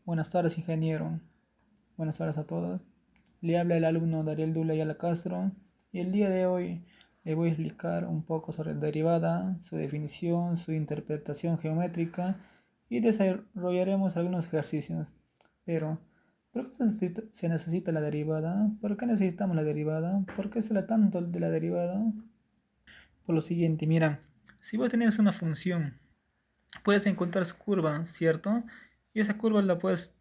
Buenas tardes, ingeniero. Buenas tardes a todos. Le habla el alumno Dariel Dula Ayala Castro y el día de hoy le voy a explicar un poco sobre derivada, su definición, su interpretación geométrica y desarrollaremos algunos ejercicios. Pero, ¿por qué se necesita la derivada? ¿Por qué necesitamos la derivada? ¿Por qué se habla tanto de la derivada? Por lo siguiente, mira, si vos tenés una función, puedes encontrar su curva, ¿cierto? Y esa curva la puedes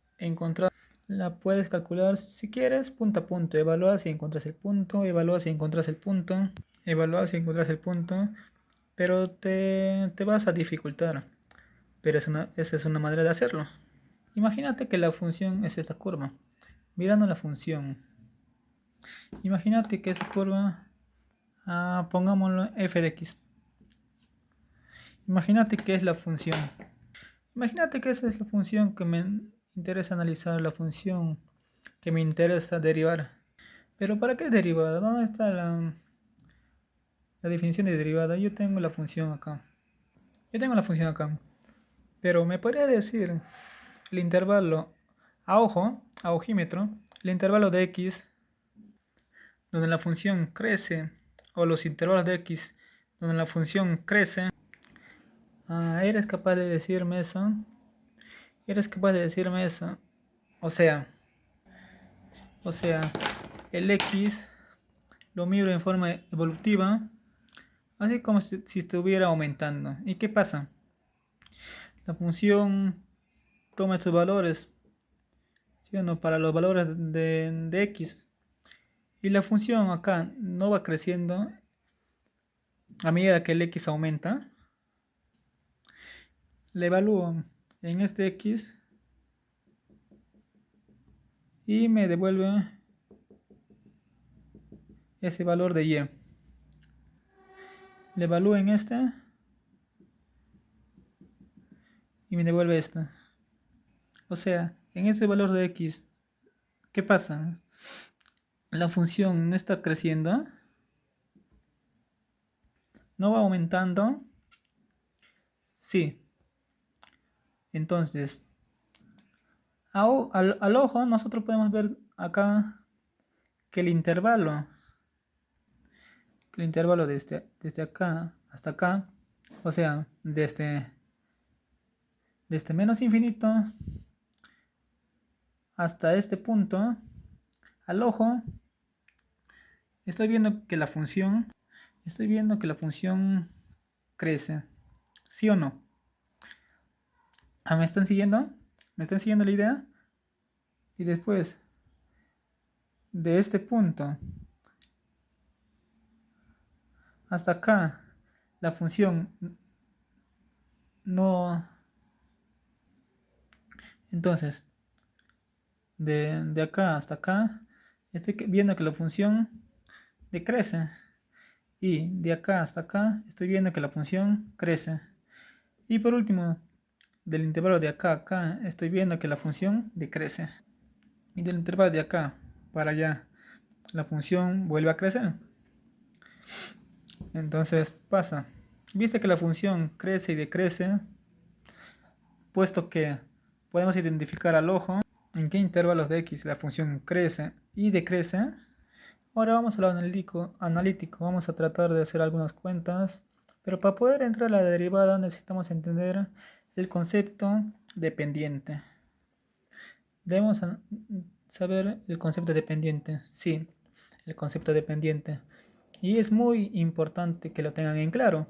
calcular si quieres punto a punto. Evalúa si encuentras el punto, evalúa si encuentras el punto, evalúa si encuentras el punto, pero te vas a dificultar. Pero esa es una manera de hacerlo. Imagínate que la función es esta curva. Mirando la función, imagínate que esta curva, pongámoslo f de x. Imagínate que es la función. Imagínate que esa es la función que me interesa analizar, la función que me interesa derivar. Pero ¿para qué derivada? ¿Dónde está la definición de derivada? Yo tengo la función acá. Yo tengo la función acá. Pero me podría decir el intervalo a ojímetro, el intervalo de x, donde la función crece, o los intervalos de x, donde la función crece. ¿Eres capaz de decirme eso? ¿Eres capaz de decirme eso? O sea, o sea, el x lo miro en forma evolutiva, así como si estuviera aumentando. ¿Y qué pasa? La función toma estos valores, ¿sí o no? Para los valores de x. Y la función acá no va creciendo a medida que el x aumenta. Le evalúo en este x y me devuelve ese valor de y. Le evalúo en este y me devuelve este. O sea, en ese valor de x, ¿qué pasa? La función no está creciendo, no va aumentando. Sí. Entonces, al ojo nosotros podemos ver acá que el intervalo desde acá hasta acá, o sea, desde menos infinito hasta este punto, al ojo estoy viendo que la función crece, ¿sí o no? ¿Me están siguiendo? ¿Me están siguiendo la idea? Y después de este punto hasta acá, la función no. Entonces, de acá hasta acá, estoy viendo que la función decrece. Y de acá hasta acá, estoy viendo que la función crece. Y por último, del intervalo de acá a acá, estoy viendo que la función decrece. Y del intervalo de acá para allá, la función vuelve a crecer. Entonces pasa. Viste que la función crece y decrece, puesto que podemos identificar al ojo en qué intervalos de x la función crece y decrece. Ahora vamos a lo analítico. Vamos a tratar de hacer algunas cuentas, pero para poder entrar a la derivada necesitamos entender el concepto dependiente. Debemos saber el concepto dependiente. Sí, el concepto dependiente. Y es muy importante que lo tengan en claro,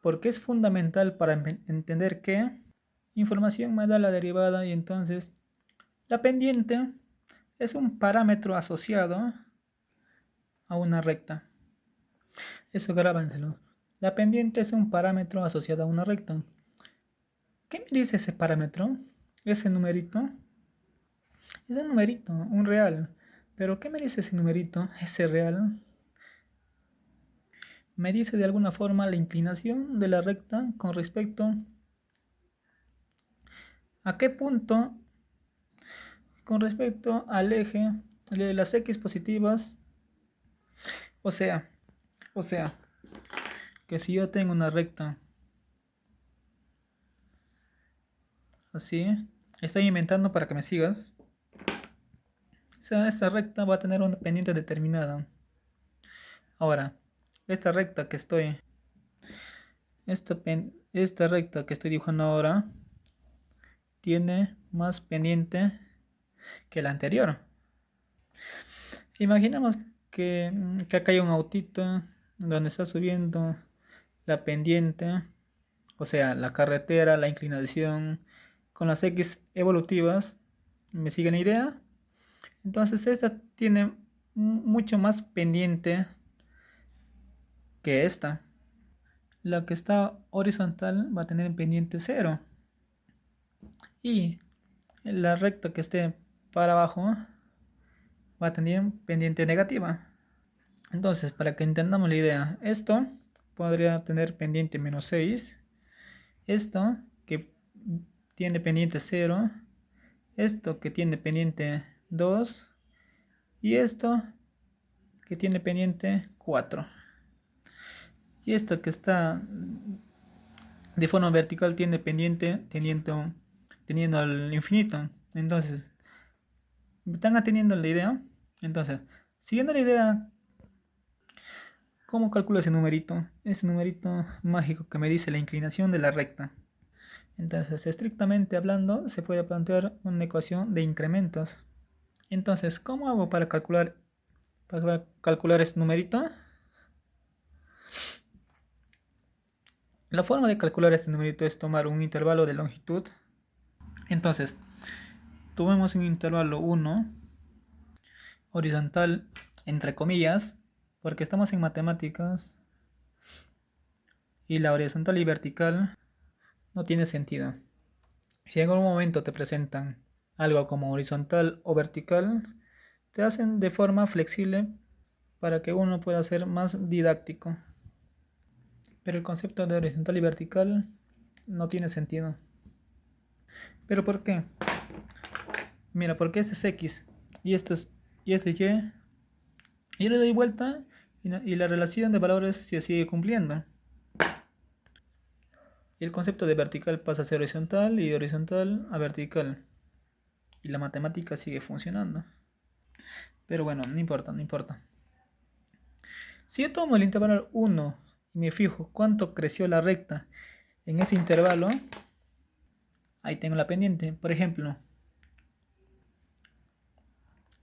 porque es fundamental para entender qué información me da la derivada y entonces la pendiente es un parámetro asociado a una recta. Eso grábenselo. La pendiente es un parámetro asociado a una recta. ¿Qué me dice ese parámetro? Ese numerito. Es un numerito, un real. Pero ¿qué me dice ese numerito? Ese real. Me dice de alguna forma la inclinación de la recta con respecto a qué punto, con respecto al eje de las x positivas. O sea, o sea, que si yo tengo una recta así, Estoy inventando para que me sigas. O sea, esta recta va a tener una pendiente determinada. Ahora, esta recta que estoy, esta recta que estoy dibujando ahora tiene más pendiente que la anterior. Imaginemos que acá hay un autito donde está subiendo la pendiente, o sea, la carretera, la inclinación, con las X evolutivas. ¿Me siguen la idea? Entonces esta tiene mucho más pendiente que esta. La que está horizontal va a tener pendiente cero. Y la recta que esté para abajo va a tener pendiente negativa. Entonces, para que entendamos la idea, esto podría tener pendiente menos 6. Esto que tiene pendiente 0. Esto que tiene pendiente 2. Y esto que tiene pendiente 4. Y esto que está de forma vertical tiene pendiente teniendo al infinito. Entonces, ¿están atendiendo la idea? Entonces, siguiendo la idea, ¿cómo calculo ese numerito? Ese numerito mágico que me dice la inclinación de la recta. Entonces, estrictamente hablando, se puede plantear una ecuación de incrementos. Entonces, ¿cómo hago para calcular este numerito? La forma de calcular este numerito es tomar un intervalo de longitud. Entonces, tomemos un intervalo 1, horizontal, entre comillas, porque estamos en matemáticas y la horizontal y vertical no tiene sentido. Si en algún momento te presentan algo como horizontal o vertical, te hacen de forma flexible para que uno pueda ser más didáctico. Pero el concepto de horizontal y vertical no tiene sentido. ¿Pero por qué? Mira, porque este es X y este es Y. Y le doy vuelta y la relación de valores se sigue cumpliendo. Y el concepto de vertical pasa a ser horizontal y de horizontal a vertical. Y la matemática sigue funcionando. Pero bueno, no importa, no importa. Si yo tomo el intervalo 1 y me fijo cuánto creció la recta en ese intervalo, ahí tengo la pendiente. Por ejemplo,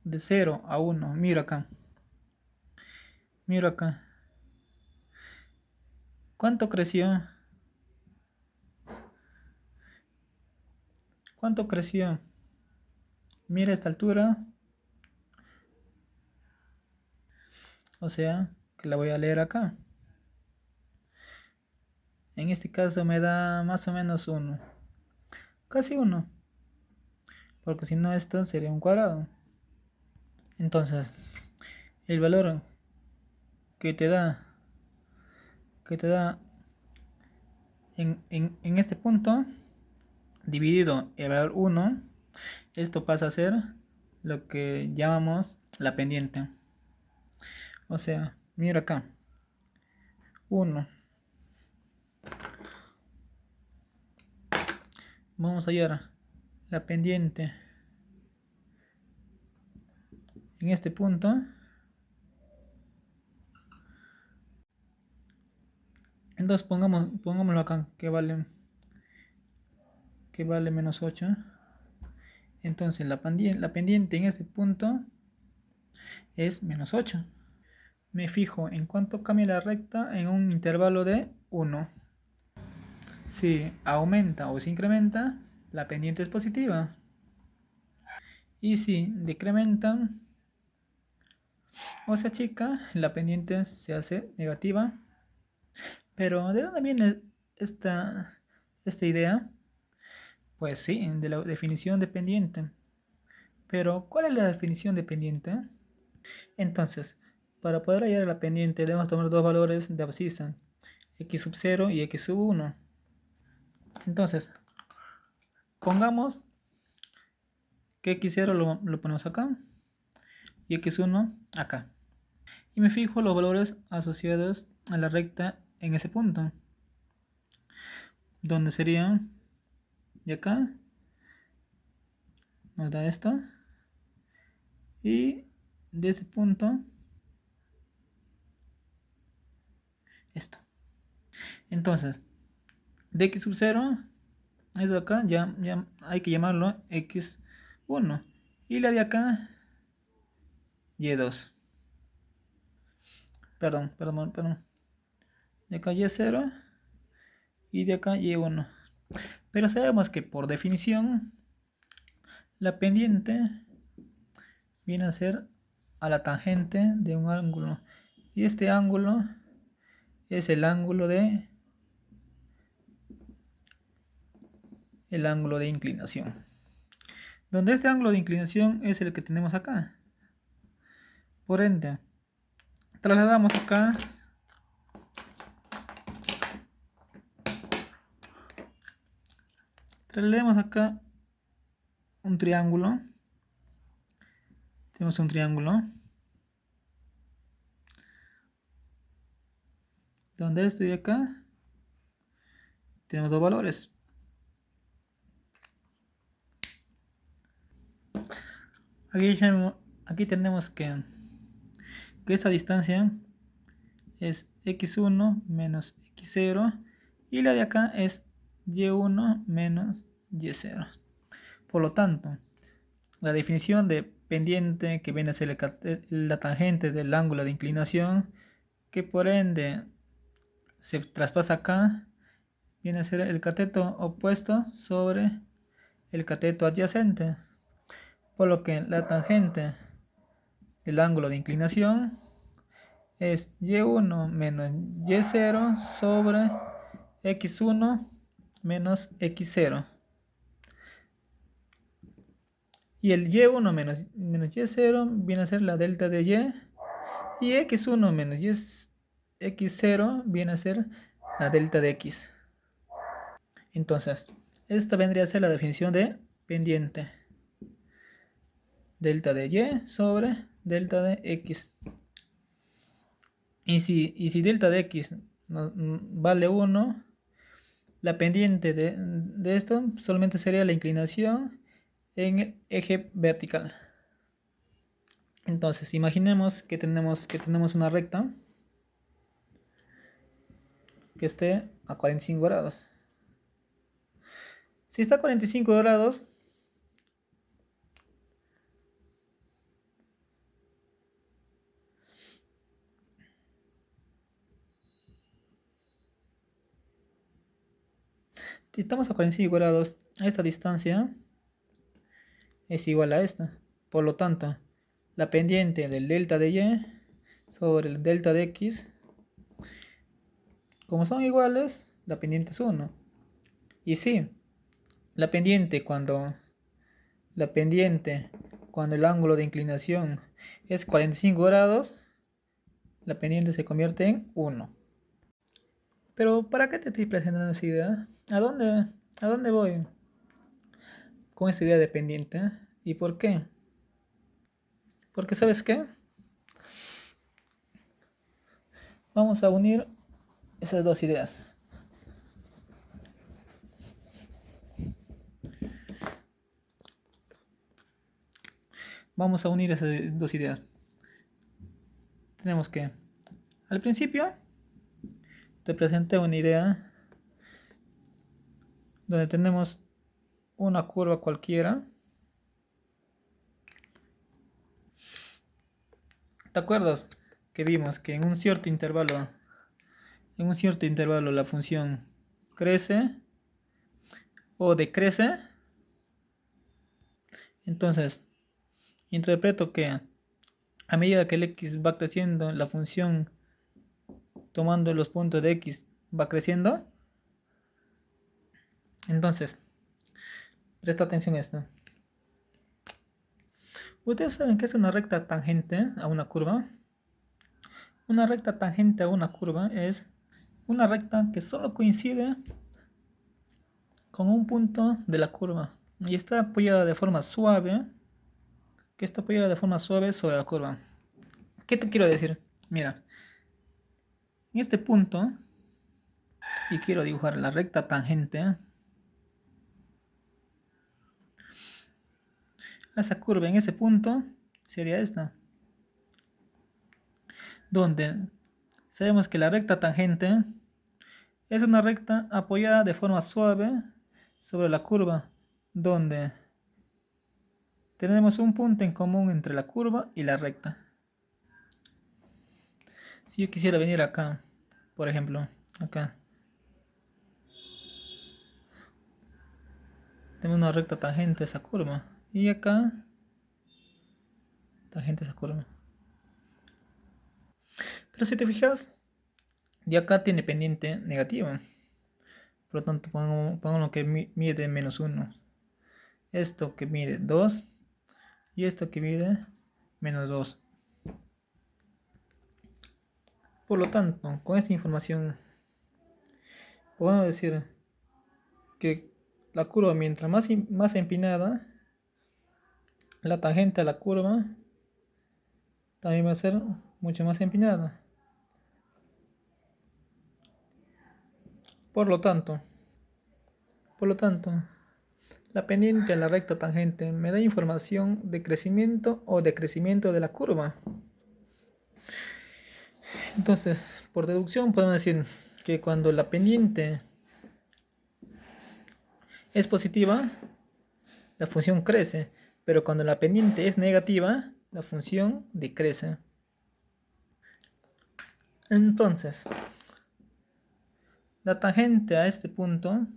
de 0 a 1, miro acá. Miro acá. ¿Cuánto creció? ¿Cuánto creció? Mira esta altura. O sea, que la voy a leer acá. En este caso me da más o menos 1. Casi 1. Porque si no esto sería un cuadrado. Entonces, el valor que te da, que te da en este punto, dividido el valor 1, esto pasa a ser lo que llamamos la pendiente. O sea, mira acá. 1. Vamos a hallar la pendiente en este punto. Entonces pongámoslo acá, que vale menos 8. Entonces la pendiente en este punto es menos 8. Me fijo en cuánto cambia la recta en un intervalo de 1. Si aumenta o se incrementa, la pendiente es positiva. Y si decrementa o se achica, la pendiente se hace negativa. Pero ¿de dónde viene esta idea? Pues sí, de la definición de pendiente. Pero ¿cuál es la definición de pendiente? Entonces, para poder hallar la pendiente debemos tomar dos valores de abscisa, x sub 0 y x sub 1. Entonces, pongamos que x0 lo ponemos acá y x1 acá. Y me fijo los valores asociados a la recta en ese punto, donde serían de acá nos da esto. Y de este punto, esto. Entonces, de x sub 0, eso de acá, ya hay que llamarlo x1. Y la de acá, y2. Perdón. De acá y0 y de acá y1. Pero sabemos que por definición, la pendiente viene a ser a la tangente de un ángulo. Y este ángulo es el ángulo de inclinación. Donde este ángulo de inclinación es el que tenemos acá. Por ende, trasladamos acá un triángulo. Tenemos un triángulo donde esto y acá tenemos dos valores. Aquí tenemos que esta distancia es x1 menos x0 y la de acá es y1 menos y0. Por lo tanto, la definición de pendiente, que viene a ser la tangente del ángulo de inclinación, que por ende se traspasa acá, viene a ser el cateto opuesto sobre el cateto adyacente. Por lo que la tangente del ángulo de inclinación es y1 menos y0 sobre x1 menos x0. Y el y1 menos y0 viene a ser la delta de y x1 menos x0 viene a ser la delta de x. Entonces, esta vendría a ser la definición de pendiente. Delta de y sobre delta de x. Y si delta de x vale 1, la pendiente de esto solamente sería la inclinación en el eje vertical. Entonces, imaginemos que tenemos una recta que esté a 45 grados. Si está a 45 grados, si estamos a 45 grados, esta distancia es igual a esta. Por lo tanto, la pendiente del delta de y sobre el delta de x, como son iguales, la pendiente es 1. Y sí, la pendiente cuando el ángulo de inclinación es 45 grados, la pendiente se convierte en 1. Pero ¿para qué te estoy presentando esa idea? ¿A dónde voy con esta idea de pendiente? ¿Y por qué? Porque ¿sabes qué? Vamos a unir esas dos ideas. Vamos a unir esas dos ideas. Tenemos que, al principio, te presenté una idea donde tenemos una curva cualquiera. ¿Te acuerdas que vimos que en un cierto intervalo la función crece o decrece? Entonces, interpreto que a medida que el x va creciendo, la función tomando los puntos de x va creciendo. Entonces, presta atención a esto. ¿Ustedes saben qué es una recta tangente a una curva? Una recta tangente a una curva es una recta que solo coincide con un punto de la curva y está apoyada de forma suave, sobre la curva. ¿Qué te quiero decir? Mira, en este punto, y quiero dibujar la recta tangente, esa curva en ese punto sería esta, donde sabemos que la recta tangente es una recta apoyada de forma suave sobre la curva, donde tenemos un punto en común entre la curva y la recta. Si yo quisiera venir acá, por ejemplo, acá, tenemos una recta tangente a esa curva, y acá, tangente a esa curva. Pero si te fijas, de acá tiene pendiente negativa. Por lo tanto, pongo que mide menos 1. Esto que mide 2. Y esto que mide menos 2. Por lo tanto, con esta información, podemos decir que la curva, mientras más empinada, la tangente a la curva también va a ser mucho más empinada. Por lo tanto, la pendiente a la recta tangente me da información de crecimiento o decrecimiento de la curva. Entonces, por deducción podemos decir que cuando la pendiente es positiva, la función crece, pero cuando la pendiente es negativa, la función decrece. Entonces, la tangente a este punto,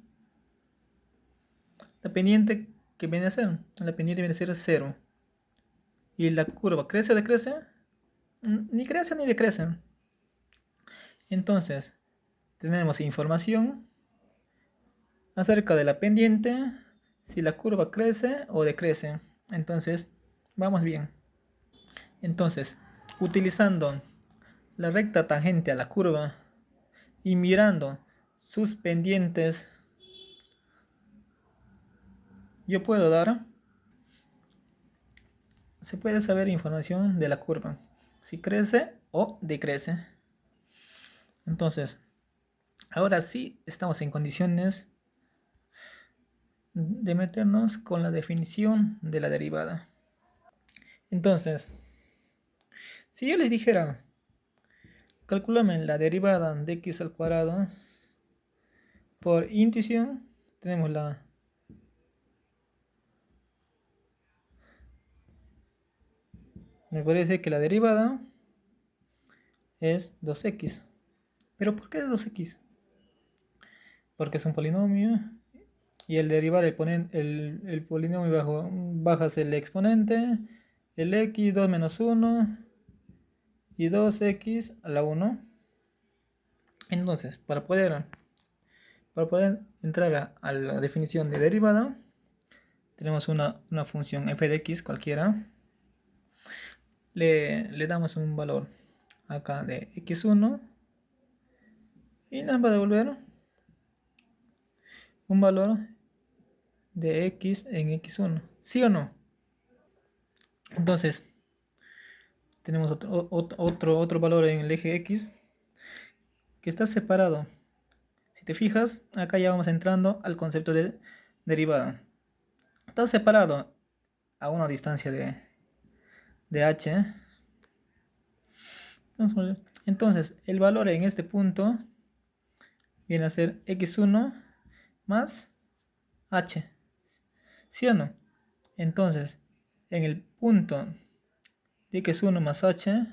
la pendiente que viene a ser, la pendiente viene a ser 0. Y la curva crece o decrece, ni crece ni decrece. Entonces, tenemos información acerca de la pendiente, si la curva crece o decrece. Entonces, vamos bien. Entonces, utilizando la recta tangente a la curva y mirando sus pendientes, se puede saber información de la curva, si crece o decrece. Entonces, ahora sí estamos en condiciones de meternos con la definición de la derivada. Entonces, si yo les dijera, calculame la derivada de x al cuadrado por intuición, tenemos me parece que la derivada es 2x. ¿Pero por qué es 2x? Porque es un polinomio y al derivar el polinomio bajas el exponente, el x, 2 menos 1 y 2x a la 1. Entonces, para poder entrar a la definición de derivada, tenemos una función f de x cualquiera. Le damos un valor acá de x1 y nos va a devolver un valor de x en x1. ¿Sí o no? Entonces, tenemos otro valor en el eje x que está separado. Si te fijas, acá ya vamos entrando al concepto de derivada. Está separado a una distancia de h. Entonces, el valor en este punto viene a ser x1 más h. ¿Sí o no? Entonces, en el punto de x1 más h,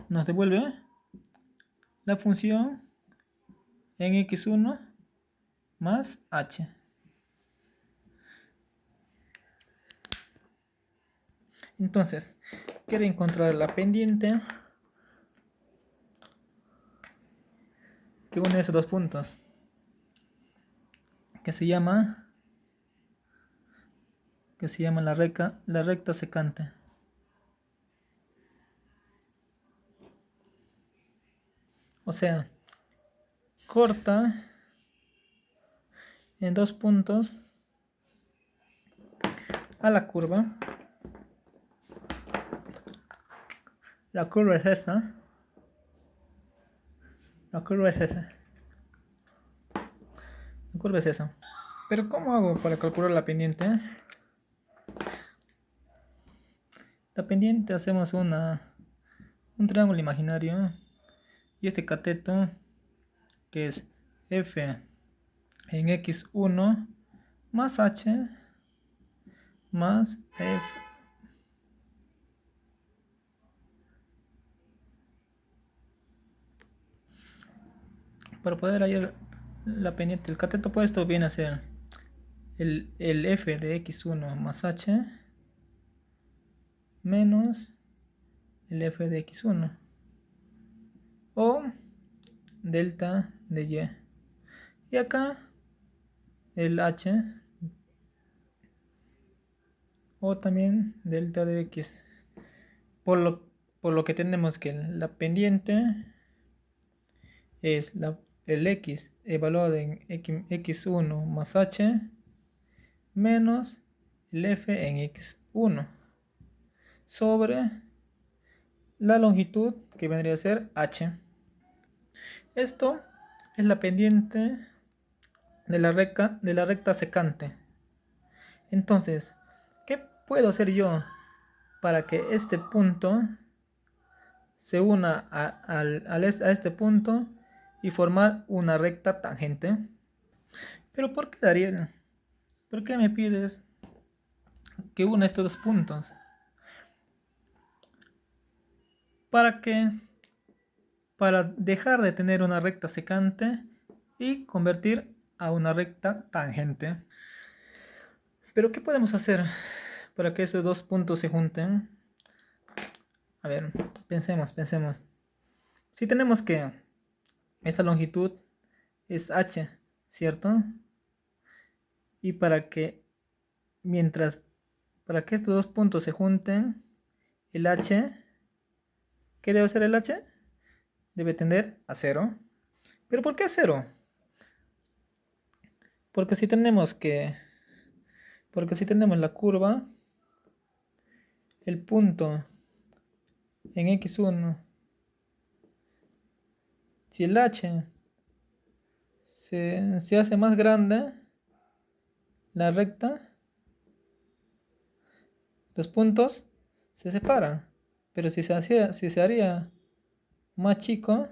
nos devuelve la función en x1 más h. Entonces, quiero encontrar la pendiente que une esos dos puntos, que se llama la recta secante. O sea, corta en dos puntos a la curva. La curva es esta. La curva es esa. La curva es esa. Pero ¿cómo hago para calcular la pendiente? La pendiente hacemos un triángulo imaginario y este cateto que es f en x1 más h más f. Para poder hallar la pendiente del cateto puesto viene a ser el f de x1 más h menos el f de x1 o delta de y. Y acá el h o también delta de x. Por lo que tenemos que la pendiente es el x evaluado en x1 más h menos el f en x1 sobre la longitud que vendría a ser h. Esto es la pendiente de la recta secante. Entonces, ¿qué puedo hacer yo para que este punto se una a este punto y formar una recta tangente? Pero ¿por qué, Dariel? ¿Por qué me pides que una estos dos puntos? ¿Para qué? Para dejar de tener una recta secante y convertir a una recta tangente. Pero ¿qué podemos hacer para que esos dos puntos se junten? A ver, pensemos. Si tenemos que esa longitud es h, ¿cierto? Y para que estos dos puntos se junten, el h, ¿qué debe ser el h? Debe tender a 0. ¿Pero por qué 0? Porque si tenemos la curva, el punto en x1, si el h se hace más grande, la recta, los puntos se separan. Pero si se haría más chico,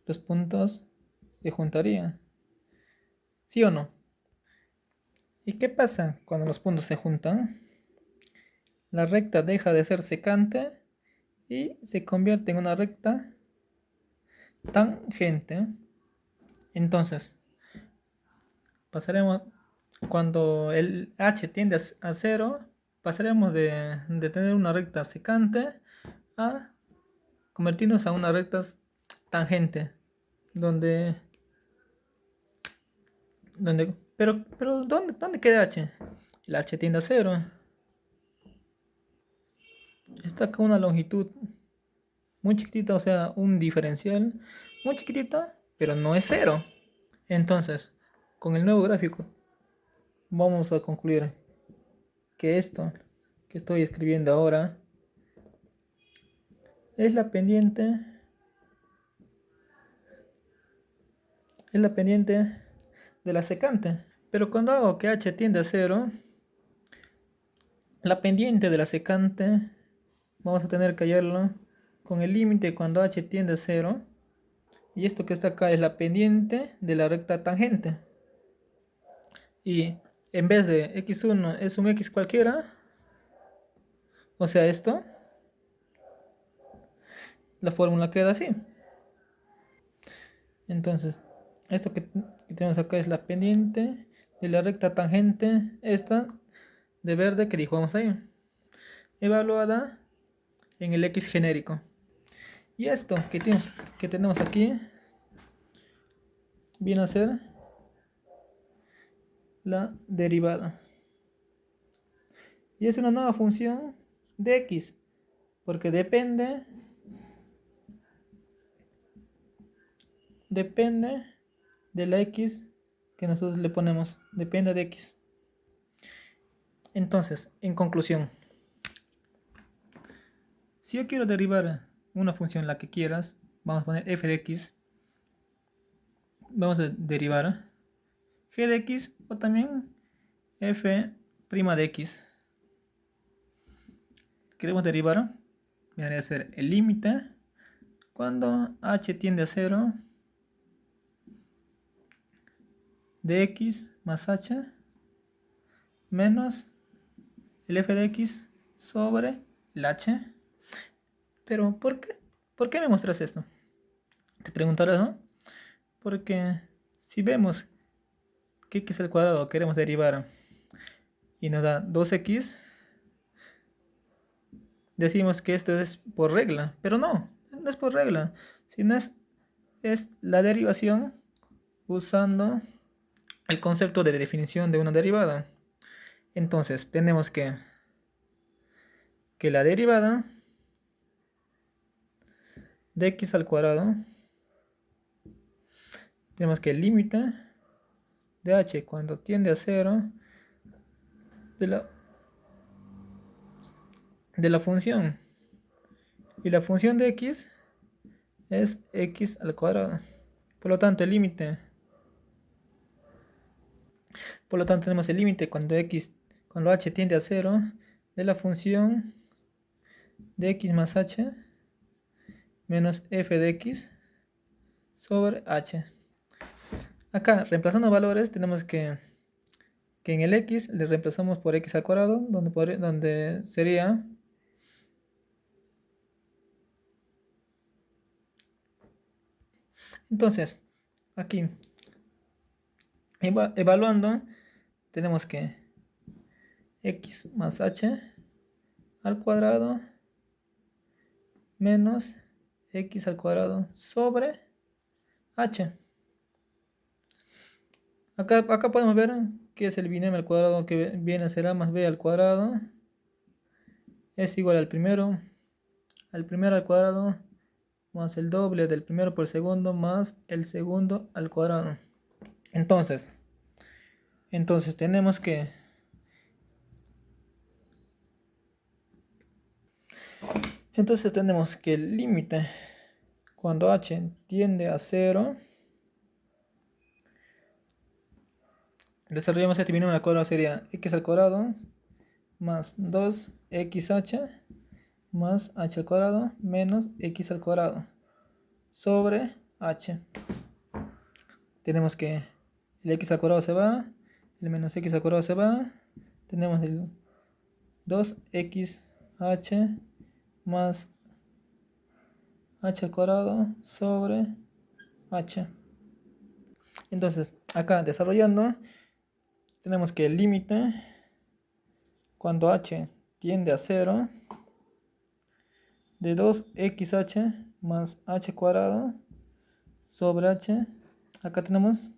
los puntos se juntarían. ¿Sí o no? ¿Y qué pasa cuando los puntos se juntan? La recta deja de ser secante y se convierte en una recta tangente. Entonces, pasaremos, cuando el h tiende a 0, pasaremos de tener una recta secante a convertirnos a una recta tangente, pero ¿dónde queda h? El h tiende a 0. Está acá una longitud muy chiquitita, o sea, un diferencial muy chiquitita, pero no es 0. Entonces, con el nuevo gráfico vamos a concluir que esto que estoy escribiendo ahora es la pendiente de la secante. Pero cuando hago que h tiende a 0, la pendiente de la secante vamos a tener que hallarlo con el límite cuando h tiende a 0. Y esto que está acá es la pendiente de la recta tangente. Y en vez de x1 es un x cualquiera, o sea esto, la fórmula queda así. Entonces, esto que tenemos acá es la pendiente de la recta tangente, esta de verde que dibujamos ahí, evaluada en el x genérico. Y esto que tenemos aquí viene a ser la derivada. Y es una nueva función de x, porque depende de la x que nosotros le ponemos, depende de x. Entonces, en conclusión, si yo quiero derivar una función la que quieras, vamos a poner f de x, vamos a derivar. g de x o también f' de x. Queremos derivar, vendría a ser el límite cuando h tiende a 0 de x más h menos el f de x sobre el h. Pero ¿por qué me muestras esto? Te preguntarás, ¿no? Porque si vemos que x al cuadrado queremos derivar y nos da 2x, decimos que esto es por regla, pero no es por regla, sino es la derivación usando el concepto de definición de una derivada. Entonces tenemos que la derivada de x al cuadrado, tenemos que el límite de h cuando tiende a 0 de la función, y la función de x es x al cuadrado. Por lo tanto, tenemos el límite cuando h tiende a 0 de la función de x más h menos f de x sobre h. Acá, reemplazando valores, tenemos que en el x le reemplazamos por x al cuadrado, donde sería entonces aquí evaluando, tenemos que x más h al cuadrado menos x al cuadrado sobre h. Acá podemos ver que es el binomio al cuadrado, que viene a ser a más b al cuadrado es igual al primero al cuadrado más el doble del primero por el segundo más el segundo al cuadrado. Entonces tenemos que el límite cuando h tiende a 0, desarrollamos este binomio al cuadrado, sería x al cuadrado más 2xh más h al cuadrado menos x al cuadrado sobre h. Tenemos que el x al cuadrado se va, el menos x al cuadrado se va, tenemos el 2xh más h al cuadrado sobre h. Entonces, acá desarrollando, tenemos que el límite cuando h tiende a 0 de 2xh más h cuadrado sobre h. Acá tenemos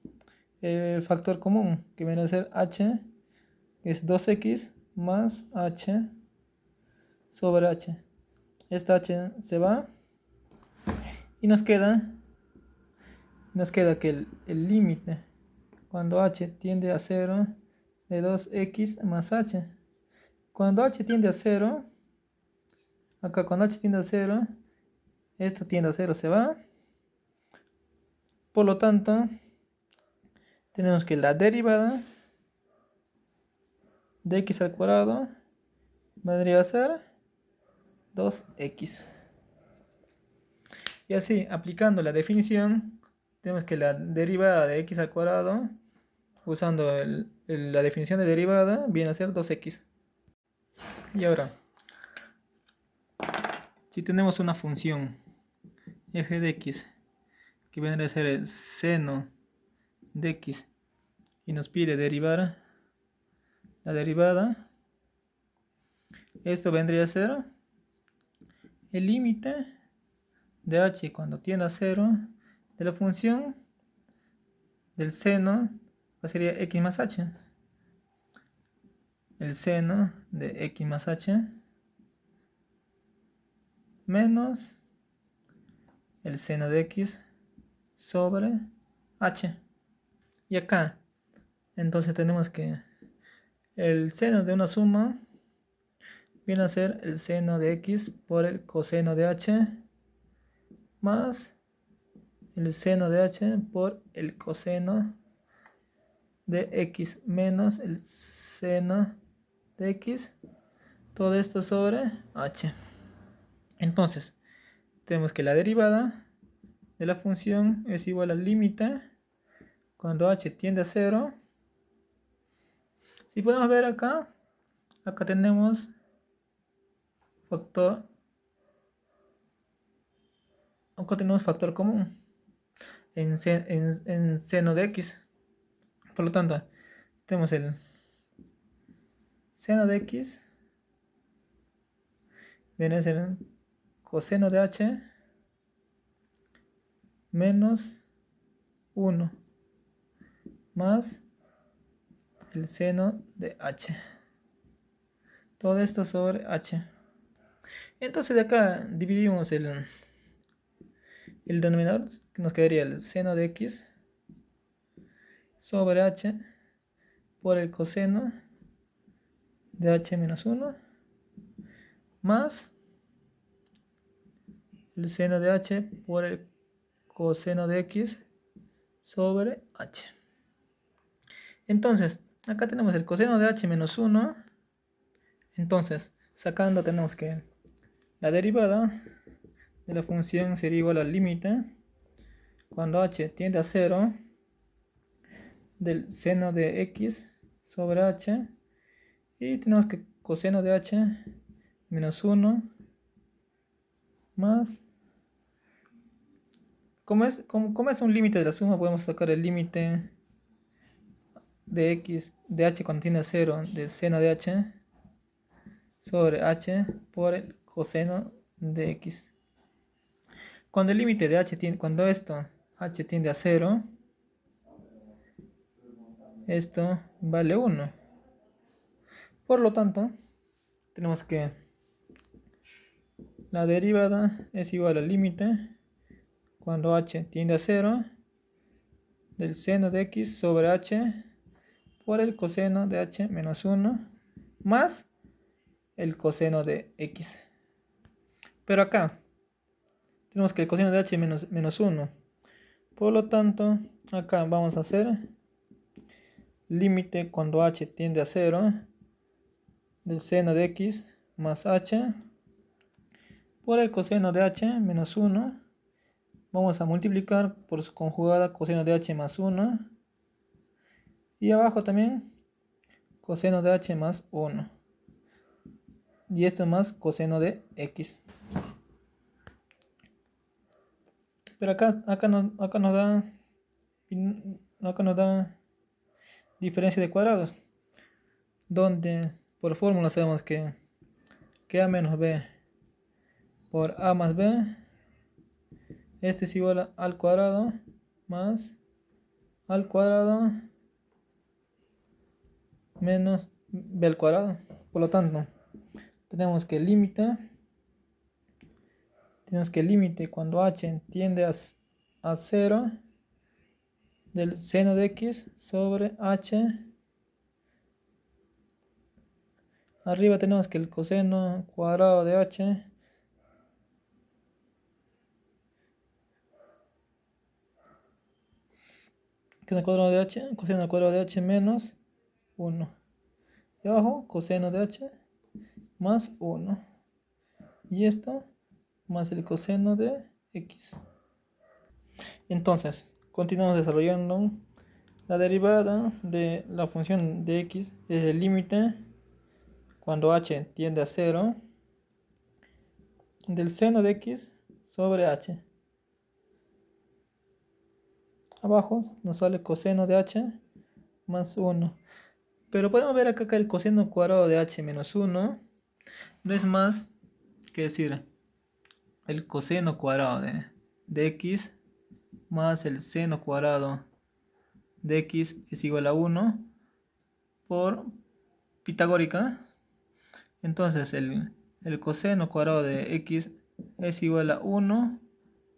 el factor común, que viene a ser h, que es 2x más h sobre h. Esta h se va y nos queda que el límite cuando h tiende a 0 de 2x más h. Cuando h tiende a 0, acá cuando h tiende a 0, esto tiende a 0, se va. Por lo tanto, tenemos que la derivada de x al cuadrado vendría a ser 2x. Y así, aplicando la definición, tenemos que la derivada de x al cuadrado, usando la definición de derivada, viene a ser 2x. Y ahora, si tenemos una función f de x que vendría a ser el seno de x y nos pide derivar la derivada, esto vendría a ser el límite de h cuando tiende a 0 de la función del seno, que sería x más h. El seno de x más h menos el seno de x sobre h. Y acá, entonces tenemos que el seno de una suma viene a ser el seno de x por el coseno de h más el seno de h por el coseno de x menos el seno de x. Todo esto sobre h. Entonces, tenemos que la derivada de la función es igual al límite cuando h tiende a 0. Si podemos ver acá tenemos factor, factor común en seno de x. Por lo tanto, tenemos el seno de x viene a ser el coseno de h menos 1 más el seno de h. Todo esto sobre h. Entonces de acá dividimos el denominador, que nos quedaría el seno de x sobre h por el coseno de h menos 1 más el seno de h por el coseno de x sobre h. Entonces, acá tenemos el coseno de h menos 1. Entonces, sacando tenemos que la derivada de la función sería igual al límite cuando h tiende a 0 del seno de x sobre h, y tenemos que coseno de h menos 1 más, como es un límite de la suma, podemos sacar el límite de x de h cuando tiende a 0 del seno de h sobre h por el coseno de x. Cuando el límite de h tiende, cuando esto h tiende a 0, esto vale 1. Por lo tanto, tenemos que la derivada es igual al límite cuando h tiende a 0 del seno de x sobre h por el coseno de h menos 1 más el coseno de x. Pero acá tenemos que el coseno de h menos 1. Por lo tanto, acá vamos a hacer límite cuando h tiende a 0 del seno de x más h por el coseno de h menos 1. Vamos a multiplicar por su conjugada coseno de h más 1. Y abajo también coseno de h más 1. Y esto más coseno de x. Pero acá nos da diferencia de cuadrados, donde por fórmula sabemos que a menos b por a más b, este es igual al cuadrado más al cuadrado menos b al cuadrado. Por lo tanto, tenemos que el límite cuando h tiende a 0 del seno de x sobre h. Arriba tenemos que el coseno cuadrado de h coseno al cuadrado de h menos 1. Y abajo coseno de h más 1. Y esto más el coseno de x. Entonces, continuamos desarrollando la derivada de la función de x es el límite cuando h tiende a 0 del seno de x sobre h. Abajo nos sale coseno de h más 1. Pero podemos ver acá que el coseno cuadrado de h menos 1 no es más que decir el coseno cuadrado de x más el seno cuadrado de x es igual a 1 por pitagórica. Entonces el coseno cuadrado de x es igual a 1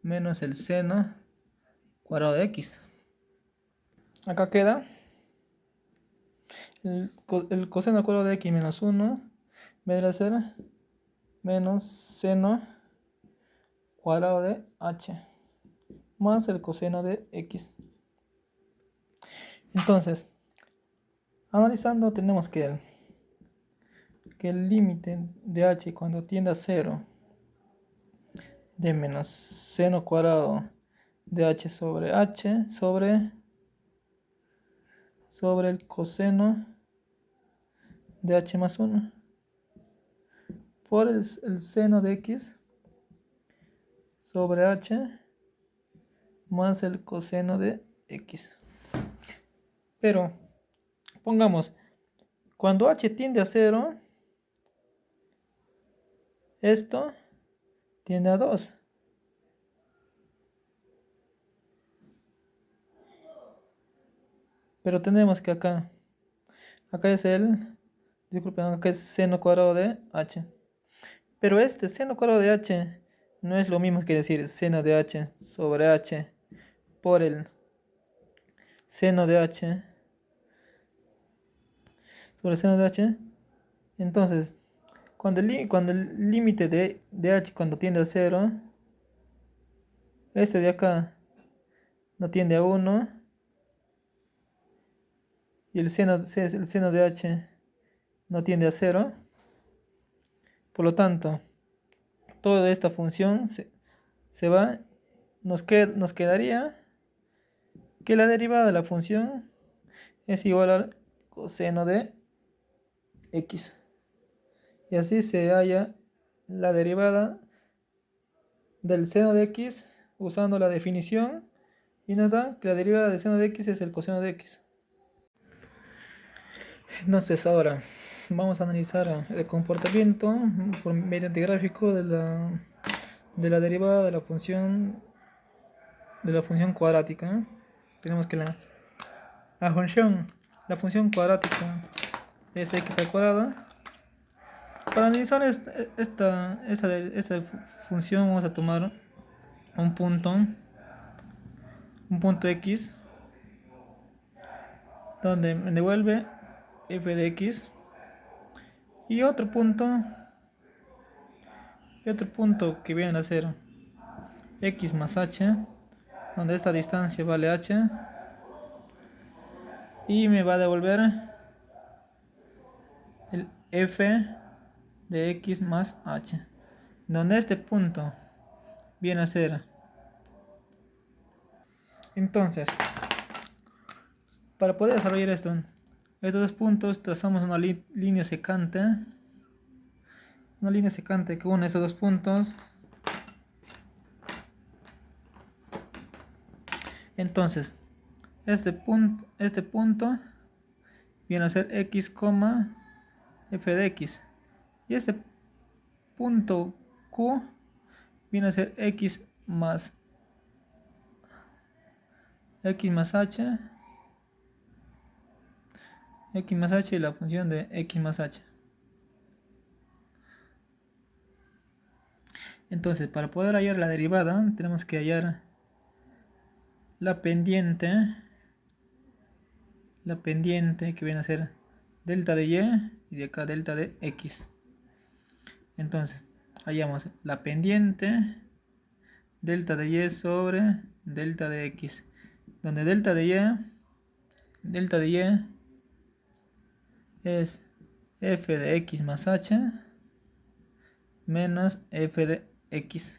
menos el seno cuadrado de x. Acá queda el coseno cuadrado de x menos 1 vendrá a ser menos seno cuadrado de h más el coseno de x. Entonces, Analizando tenemos que el límite de h cuando tiende a 0 de menos seno cuadrado de h sobre el coseno de h más 1 por el seno de x sobre h más el coseno de x. Pero pongamos, cuando h tiende a 0, esto tiende a 2. Pero tenemos que acá es disculpen, acá es seno cuadrado de h. Pero este seno cuadrado de h no es lo mismo que decir seno de h sobre h por el seno de h sobre el seno de h. Entonces, cuando el límite de h cuando tiende a 0, este de acá no tiende a 1 y el seno de h no tiende a 0. Por lo tanto, toda esta función se va, nos quedaría que la derivada de la función es igual al coseno de x. Y así se halla la derivada del seno de x usando la definición y nos da que la derivada del seno de x es el coseno de x. Entonces ahora vamos a analizar el comportamiento por mediante gráfico de la derivada de la función cuadrática. Tenemos que la función cuadrática es x al cuadrado. Para analizar esta función vamos a tomar un punto x donde me devuelve f de x y otro punto que viene a ser x más h, donde esta distancia vale h y me va a devolver el f de x más h, donde este punto viene a ser. Entonces, para poder desarrollar estos dos puntos, trazamos una línea secante que une esos dos puntos. Entonces, este punto viene a ser x, f de x. Y este punto Q viene a ser x más h. Y la función de x más h. Entonces, para poder hallar la derivada, tenemos que hallar la pendiente que viene a ser delta de y de acá delta de x. Entonces, hallamos la pendiente delta de y sobre delta de x, donde delta de y es f de x más h menos f de x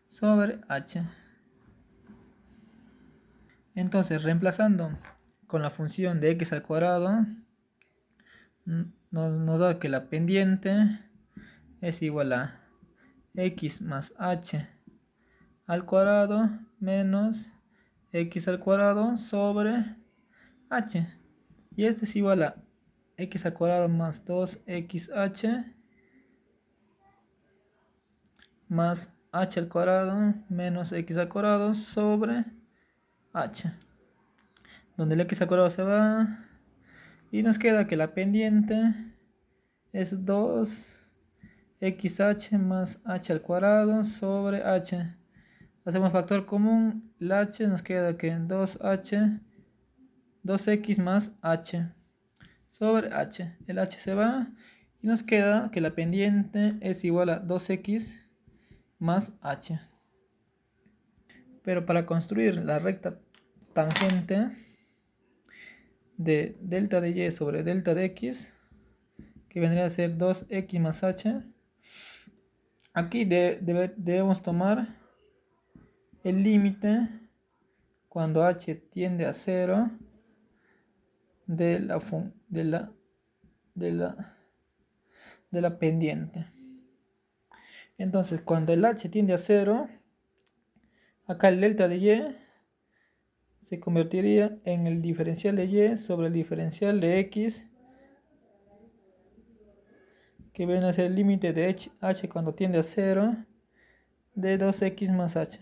sobre h. Entonces, reemplazando con la función de x al cuadrado, nos da que la pendiente es igual a x más h al cuadrado menos x al cuadrado sobre h. Y este es igual a x al cuadrado más 2xh más h al cuadrado menos x al cuadrado sobre h, donde el x al cuadrado se va y nos queda que la pendiente es 2xh más h al cuadrado sobre h. Hacemos factor común, el h nos queda que 2x más h sobre h. El h se va y nos queda que la pendiente es igual a 2x más h. Pero para construir la recta tangente de delta de y sobre delta de x, que vendría a ser 2x más h. Aquí debemos tomar el límite cuando h tiende a 0 de la pendiente. Entonces, cuando el h tiende a 0, acá el delta de y se convertiría en el diferencial de y sobre el diferencial de x, que viene a ser el límite de h cuando tiende a 0 de 2x más h.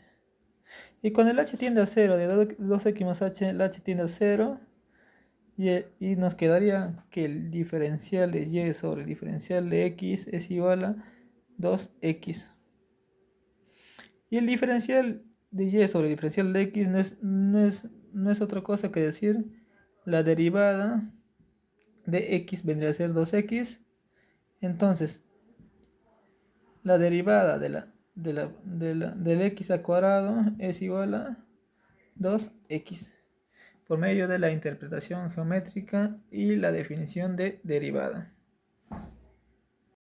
Y cuando el h tiende a 0 de 2x más h, el h tiende a 0, y nos quedaría que el diferencial de y sobre el diferencial de x es igual a 2x. Y el diferencial de y sobre el diferencial de x no es otra cosa que decir la derivada de x vendría a ser 2x. Entonces, la derivada del x al cuadrado es igual a 2x por medio de la interpretación geométrica y la definición de derivada.